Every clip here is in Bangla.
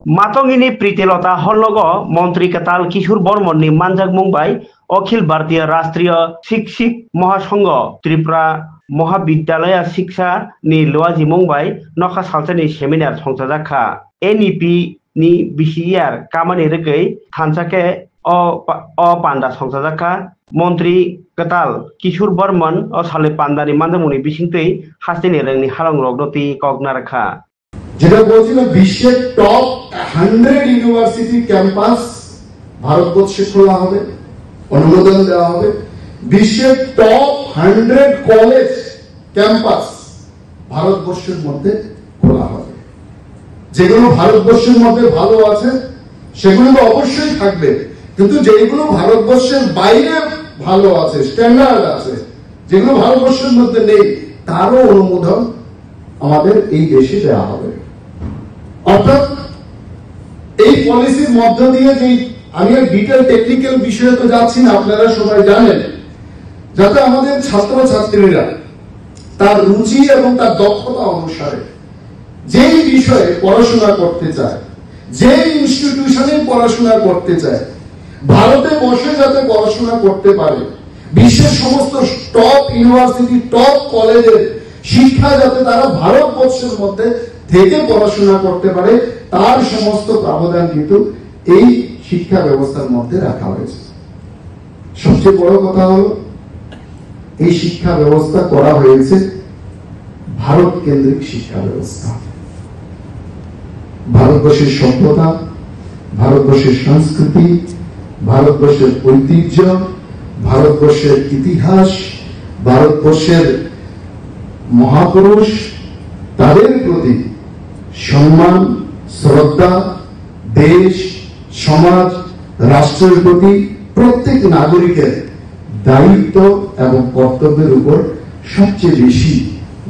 मातंगिनी प्रीतिलता हल्लग मंत्री केताल किशोर बर्मननि मानजाक मुंबाई अखिल भारतीय राष्ट्रीय शिक्षक महासंघ त्रिपुरा महाविद्यालय शिक्षा नि लुआजी मुंबाई नखा सालसानि सेमिनार संसाजाखा एनईपी नि बिसियार कामानि रगै थानसाके अ पांडा संसाजाखा मंत्री केताल किशोर बर्मन असाले पांडानि मानजामुनि बिसिंतै हास्तिनि रंनि हालं रगनति कगनारखा যেটা বলছিলাম বিশ্বের টপ 100 ইউনিভার্সিটি ক্যাম্পাস ভারতবর্ষে খোলা হবে, অনুমোদন দেওয়া হবে। বিশ্বের টপ 100 কলেজ ক্যাম্পাস ভারতবর্ষের মধ্যে খোলা হবে। যেগুলো ভারতবর্ষের মধ্যে ভালো আছে সেগুলো তো অবশ্যই থাকবে, কিন্তু যেগুলো ভারতবর্ষের বাইরে ভালো আছে, স্ট্যান্ডার্ড আছে, যেগুলো ভারতবর্ষের মধ্যে নেই তারও অনুমোদন আমাদের এই দেশে দেওয়া হবে। অর্থাৎ এই পলিসির মধ্য দিয়ে যে আমি ডিটেল টেকনিক্যাল বিষয়ে তো যাচ্ছি না, আপনারা সবাই জানেন, যাতে আমাদের ছাত্রছাত্রীরা তার রুচি এবং তার দক্ষতা অনুসারে যেই বিষয়ে পড়াশোনা করতে চায়, যে ইনস্টিটিউশনে পড়াশোনা করতে চায়, ভারতে বসে যাতে পড়াশোনা করতে পারে, বিশ্বের সমস্ত টপ ইউনিভার্সিটি টপ কলেজের শিক্ষা যাতে তারা ভারতবর্ষের মধ্যে থেকে পড়াশোনা করতে পারে, তার সমস্ত প্রাবধান কিন্তু এই শিক্ষা ব্যবস্থার মধ্যে রাখা হয়েছে। সবচেয়ে বড় কথা হলো এই শিক্ষা ব্যবস্থা করা হয়েছে ভারত কেন্দ্রিক শিক্ষা ব্যবস্থা। ভারতবর্ষের সভ্যতা, ভারতবর্ষের সংস্কৃতি, ভারতবর্ষের ঐতিহ্য, ভারতবর্ষের ইতিহাস, ভারতবর্ষের মহাপুরুষ, তাদের প্রতি সম্মান, শ্রদ্ধা, দেশ, সমাজ, রাষ্ট্রের প্রতি প্রত্যেক নাগরিকের দায়িত্ব এবং কর্তব্যের উপর সবচেয়ে বেশি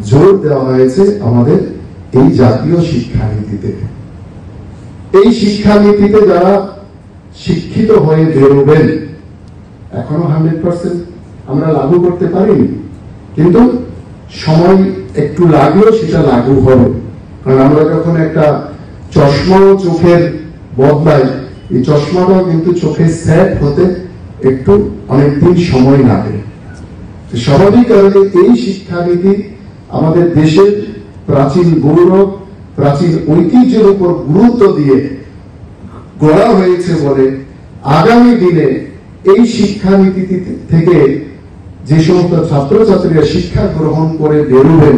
জোর দেওয়া হয়েছে আমাদের এই জাতীয় শিক্ষানীতিতে। এই শিক্ষানীতিতে যারা শিক্ষিত হয়ে বেরোবেন, এখনো 100% আমরা লাগু করতে পারিনি, কিন্তু সময় একটু লাগলেও সেটা লাগু হবে। কারণ আমরা যখন একটা চশমাও চোখের বদলাই, এই চশমাটাও কিন্তু চোখে সেট হতে একটু অনেকদিন সময় লাগে। স্বাভাবিক কারণে এই শিক্ষানীতি আমাদের দেশের প্রাচীন গৌরব, প্রাচীন ঐতিহ্যের উপর গুরুত্ব দিয়ে গড়া হয়েছে বলে আগামী দিনে এই শিক্ষানীতি থেকে যে সমস্ত ছাত্রছাত্রীরা শিক্ষা গ্রহণ করে বেরোবেন,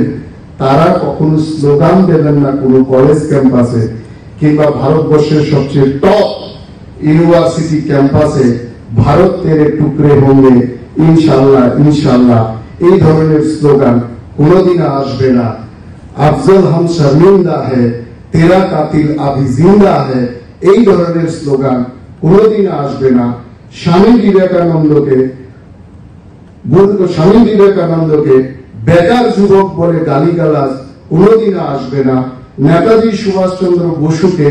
তারা কখনো স্লোগান দেবেন না কোনো কলেজ ক্যাম্পাসে কিংবা ভারতবর্ষের সবচেয়ে টপ ইউনিভার্সিটি ক্যাম্পাসে ভারত তেরে টুকরে হোঙ্গে ইনশাআল্লাহ ইনশাআল্লাহ এই ধরনের স্লোগান কোনোদিন আসবে না। আফজল হাম শর্মিন্দা হ্যায়, তেরা কাতিল আভি জিন্দা হ্যায়, এই ধরনের স্লোগান কোনোদিন আসবে না। স্বামী বিবেকানন্দকে বেকার যুবক বলে গালিগালাজ কোনোদিন আসবে না। নেতাজি সুভাষচন্দ্র বসুকে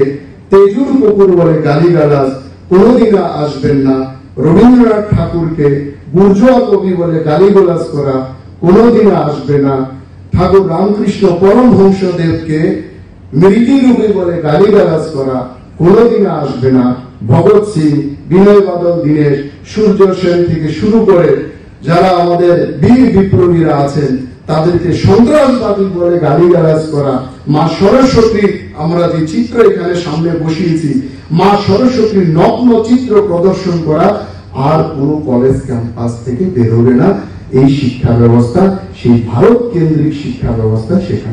তেজুর কুকুর বলে গালিগালাজ কোনোদিন আসবেন না। রবীন্দ্রনাথ ঠাকুরকে বুর্জোয়া কবি বলে গালিগালাজ করা কোনোদিন আসবে না। ঠাকুর রামকৃষ্ণ পরমহংসদেবকে মৃগী রূপে বলে গালিগালাজ করা কোনোদিন আসবে না। ভগৎ সিং, বিনয় বাদল দীনেশ, সূর্য সেন থেকে শুরু করে যারা আমাদের বীর বিপ্লবীরা আছেন তাদেরকে সন্ত্রাসবাদী বলে গালিগালাজ করা, মা সরস্বতীর আমরা যে চিত্র এখানে সামনে বসিয়েছি, মা সরস্বতীর নগ্ন চিত্র প্রদর্শন করা আর কোন কলেজ ক্যাম্পাস থেকে বেরোবে না। এই শিক্ষা ব্যবস্থা সেই ভারত কেন্দ্রিক শিক্ষা ব্যবস্থা, সেখানে